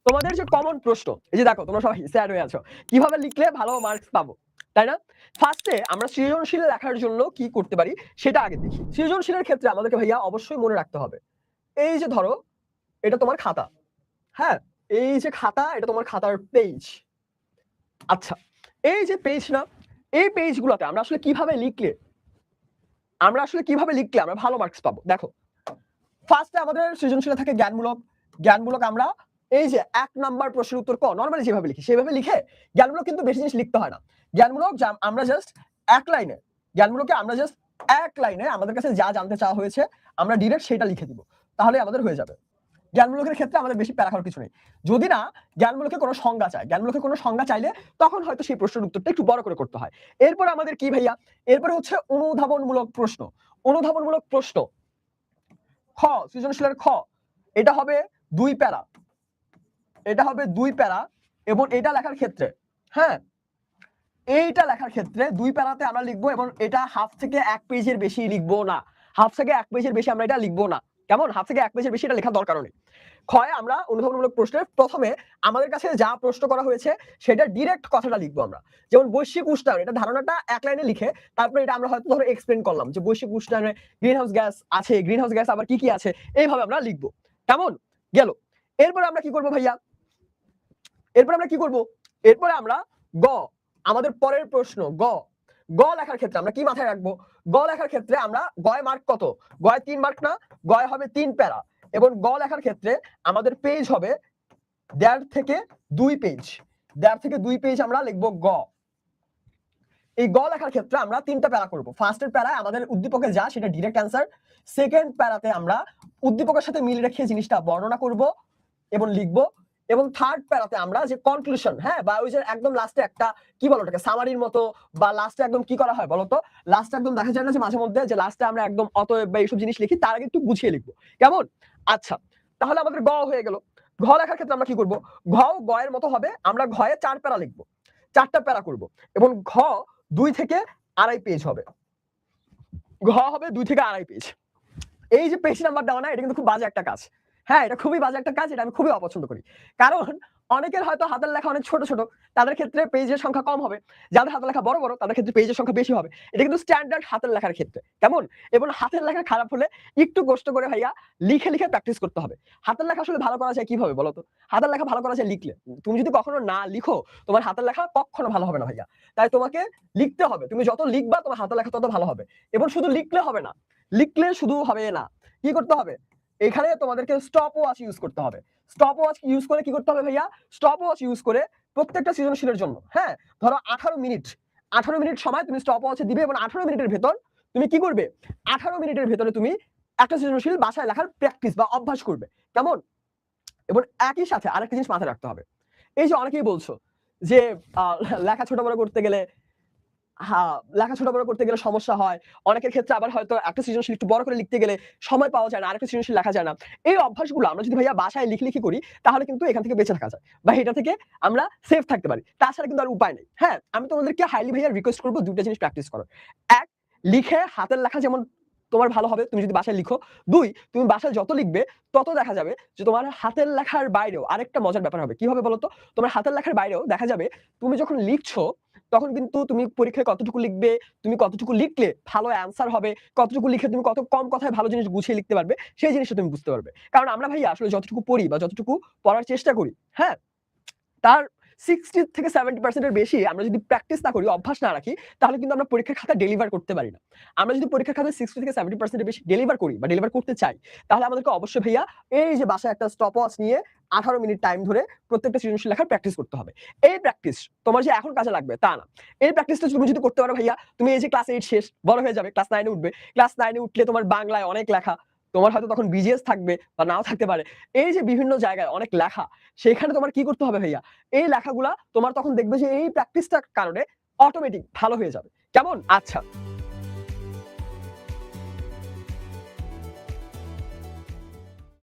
তোমাদের যে কমন প্রশ্ন, এই যে দেখো তোমরা সবাই স্যাড হয়ে আছো, কিভাবে লিখলে ভালো মার্কস পাবো, তাই না? ফার্স্টে আমরা সৃজনশীল লেখার জন্য কি করতে পারি সেটা আগে দেখি। সৃজনশীলের ক্ষেত্রে আমাদেরকে ভাইয়া অবশ্যই মনে রাখতে হবে, এই যে ধরো এটা তোমার খাতা, হ্যাঁ, এই যে খাতা, এটা তোমার খাতার পেজ। আচ্ছা, এই যে পেজ না, এই পেজগুলোতে আমরা আসলে কিভাবে লিখলে আমরা ভালো মার্কস পাবো। দেখো, ফার্স্টে আমাদের সৃজনশীল থাকে জ্ঞানমূলক আমরা এই যে 1 নাম্বার প্রশ্নের উত্তর ক নরমালি যেভাবে লিখি সেভাবে লিখে, জ্ঞানমূলক কিন্তু বেশি জিনিস লিখতে হয় না। জ্ঞানমূলক আমরা জাস্ট এক লাইনে, জ্ঞানমূলকে আমরা জাস্ট এক লাইনে আমাদের কাছে যা জানতে চাওয়া হয়েছে আমরা ডিরেক্ট সেটা লিখে দিব, তাহলে আমাদের হয়ে যাবে। জ্ঞানমূলকের ক্ষেত্রে আমাদের বেশি প্যারা খাওয়ার কিছু নেই। যদি না জ্ঞানমূলকে কোনো সংজ্ঞা চাইলে তখন হয়তো সেই প্রশ্নের উত্তরটা একটু বড় করে করতে হয়। এরপর আমাদের কি ভাইয়া, এরপর হচ্ছে অনুধাবনমূলক প্রশ্ন। অনুধাবনমূলক প্রশ্ন খ, সৃজনশীলের খ, এটা হবে 2 প্যারা, এবং এটা লেখার ক্ষেত্রে, হ্যাঁ, এইটা লেখার ক্ষেত্রে 2 প্যারাতে আমরা লিখবো, এবং এটা হাফ থেকে 1 পেজের বেশি লিখবো না। হাফ থেকে 1 পেজের বেশি আমরা এটা লিখবো না। কেমন? হাফ থেকে 1 পেজের বেশি এটা লেখার দরকার নেই। ক্ষয় আমরা অনুধাবনমূলক প্রশ্নের প্রথমে আমাদের কাছে যা প্রশ্ন করা হয়েছে সেটা ডিরেক্ট কথাটা লিখবো আমরা। যেমন বৈশ্বিক উষ্ণায়ন, এটা ধারণাটা এক লাইনে লিখে তারপরে এটা আমরা হয়তো ধরো এক্সপ্লেন করলাম যে বৈশ্বিক উষ্ণায়নে গ্রিনহাউস গ্যাস আছে, গ্রিনহাউস গ্যাস আবার কি কি আছে, এইভাবে আমরা লিখবো। কেমন গেল? এরপরে আমরা কি করবো ভাইয়া, এরপরে আমরা গ, আমাদের পরের প্রশ্ন গ লেখার ক্ষেত্রে আমরা কি মাথায় রাখবো? গ লেখার ক্ষেত্রে আমরা গয় মার্ক কত? গয় 3 মার্ক না, গয় হবে 3 প্যারা, এবং গ লেখার ক্ষেত্রে আমাদের পেজ হবে 1.5 থেকে 2 পেজ। 1.5 থেকে 2 পেজ আমরা লিখবো গ। এই গ লেখার ক্ষেত্রে আমরা 3টা প্যারা করব। ফার্স্টের প্যারায় আমাদের উদ্দীপকে যা সেটা ডিরেক্ট অ্যান্সার, সেকেন্ড প্যারাতে আমরা উদ্দীপকের সাথে মিল রেখে জিনিসটা বর্ণনা করব এবং লিখবো, এবং থার্ড প্যারাতে আমরা যে কনক্লুশন, হ্যাঁ, বা ওই যে একদম লাস্টে একটা কি বলো ওটাকে সামারির মতো, বা লাস্টে একদম কি করা হয় বলতো, লাস্টে একদম দেখা যায় না যে মাঝে মধ্যে যে লাস্টে আমরা একদম অতএব বা এইসব জিনিস লিখি, তার আগে একটু গুছিয়ে লিখবো। কেমন? আচ্ছা, তাহলে আমাদের গ হয়ে গেল। ঘ লেখার ক্ষেত্রে আমরা কি করব? ঘ গয়ের মতো হবে, আমরা ঘয়ে 4 প্যারা লিখবো, 4টা প্যারা করব, এবং ঘ 2 থেকে 2.5 পেজ হবে। ঘ হবে 2 থেকে 2.5 পেজ। এই যে পেজ নাম্বার দেওয়া না, এটা কিন্তু খুব বাজে একটা কাজ। হ্যাঁ, এটা খুবই বাজে একটা কাজ, এটা আমি খুবই অপছন্দ করি। কারণ অনেকের হয়তো হাতের লেখা অনেক ছোট ছোট, তাদের ক্ষেত্রে পেজের সংখ্যা কম হবে। যাদের হাতের লেখা বড় বড় তাদের ক্ষেত্রে পেজের সংখ্যা বেশি হবে। এটা কিন্তু স্ট্যান্ডার্ড হাতের লেখার ক্ষেত্রে। কেমন? এবং হাতের লেখা খারাপ হলে একটু কষ্ট করে ভাইয়া লিখে প্র্যাকটিস করতে হবে। হাতের লেখা আসলে ভালো করা যায় কিভাবে বলো তো? হাতের লেখা ভালো করা যায় লিখলে। তুমি যদি কখনো না লিখো, তোমার হাতের লেখা কখনো ভালো হবে না ভাইয়া। তাই তোমাকে লিখতে হবে। তুমি যত লিখবা তোমার হাতের লেখা তত ভালো হবে। এবং শুধু লিখলে হবে না, লিখলে শুধু হবে না, কি করতে হবে? এখানে তোমাদেরকে স্টপ ওয়াচ ইউজ করতে হবে। স্টপ ওয়াচ ইউজ করে কি করতে হবে ভাইয়া? স্টপ ওয়াচ ইউজ করে প্রত্যেকটা সৃজনশীলের জন্য, হ্যাঁ, ধরো 18 মিনিট সময় তুমি স্টপ ওয়াচে দিবে, এবং 18 মিনিটের ভেতর তুমি কি করবে? 18 মিনিটের ভেতরে তুমি একটা সৃজনশীল বাসায় লেখার প্র্যাকটিস বা অভ্যাস করবে। কেমন? এবং একই সাথে আরেকটা জিনিস মাথায় রাখতে হবে। এই যে অনেকেই বলছো যে লেখা ছোট বড় করতে গেলে, হ্যাঁ, লেখা ছোট বড় করতে গেলে সমস্যা হয়। অনেকের ক্ষেত্রে আবার হয়তো একটা সৃজনশীল একটু বড় করে লিখতে গেলে সময় পাওয়া যায় না, আরেকটা সৃজনশীল লেখা যায় না। এই অভ্যাসগুলো আমরা যদি ভাইয়া বাসায় লিখি করি, তাহলে কিন্তু এখান থেকে বেঁচে থাকা যায়, বা এটা থেকে আমরা সেফ থাকতে পারি। তাছাড়া কিন্তু আর উপায় নেই। হ্যাঁ, আমি তোমাদেরকে হাইলি ভাইয়া রিকোয়েস্ট করব 2টা জিনিস প্র্যাকটিস করো। 1, লিখে হাতের লেখা যেমন তোমার ভালো হবে তুমি যদি বাসায় লিখো। 2, তুমি বাসায় যত লিখবে তত দেখা যাবে যে তোমার হাতের লেখার বাইরেও আরেকটা মজার ব্যাপার হবে। কি হবে বলো তো? তোমার হাতের লেখার বাইরেও দেখা যাবে তুমি যখন লিখছো তখন কিন্তু তুমি পরীক্ষায় কতটুকু লিখবে, তুমি কতটুকু লিখলে ভালো অ্যান্সার হবে, কতটুকু লিখে তুমি কত কম কথায় ভালো জিনিস গুছিয়ে লিখতে পারবে, সেই জিনিসটা তুমি বুঝতে পারবে। কারণ আমরা ভাইয়া আসলে যতটুকু পড়ি বা যতটুকু পড়ার চেষ্টা করি, হ্যাঁ, তার 60 থেকে 70% এর বেশি আমরা যদি প্র্যাকটিস না করি, অভ্যাস না রাখি, তাহলে কিন্তু আমরা পরীক্ষার খাতায় ডেলিভার করতে পারি না। আমরা যদি পরীক্ষার খাতায় 60 থেকে 70% এর বেশি ডেলিভার করি বা ডেলিভার করতে চাই, তাহলে আমাদেরকে অবশ্যই ভাইয়া এই যে বাসায় একটা স্টপ ওয়াচ নিয়ে 18 মিনিট টাইম ধরে প্রত্যেকটা সৃজনশীল লেখার প্র্যাকটিস করতে হবে। এই প্র্যাকটিস তোমার যে এখন কাজে লাগবে তা না। এই প্র্যাকটিসটা তুমি যদি করতে পারো ভাইয়া, তুমি এই যে ক্লাস 8 শেষ, বড় হয়ে যাবে, ক্লাস 9 এ উঠবে। ক্লাস 9 এ উঠলে তোমার বাংলায় অনেক লেখা, তোমার হয়তো তখন বিজিএস থাকবে বা নাও থাকতে পারে। এই যে বিভিন্ন জায়গায় অনেক লেখা, সেখানে তোমার কি করতে হবে ভাইয়া? এই লেখাগুলা তোমার তখন দেখবে যে এই প্র্যাকটিসটার কারণে অটোমেটিক ভালো হয়ে যাবে। কেমন? আচ্ছা।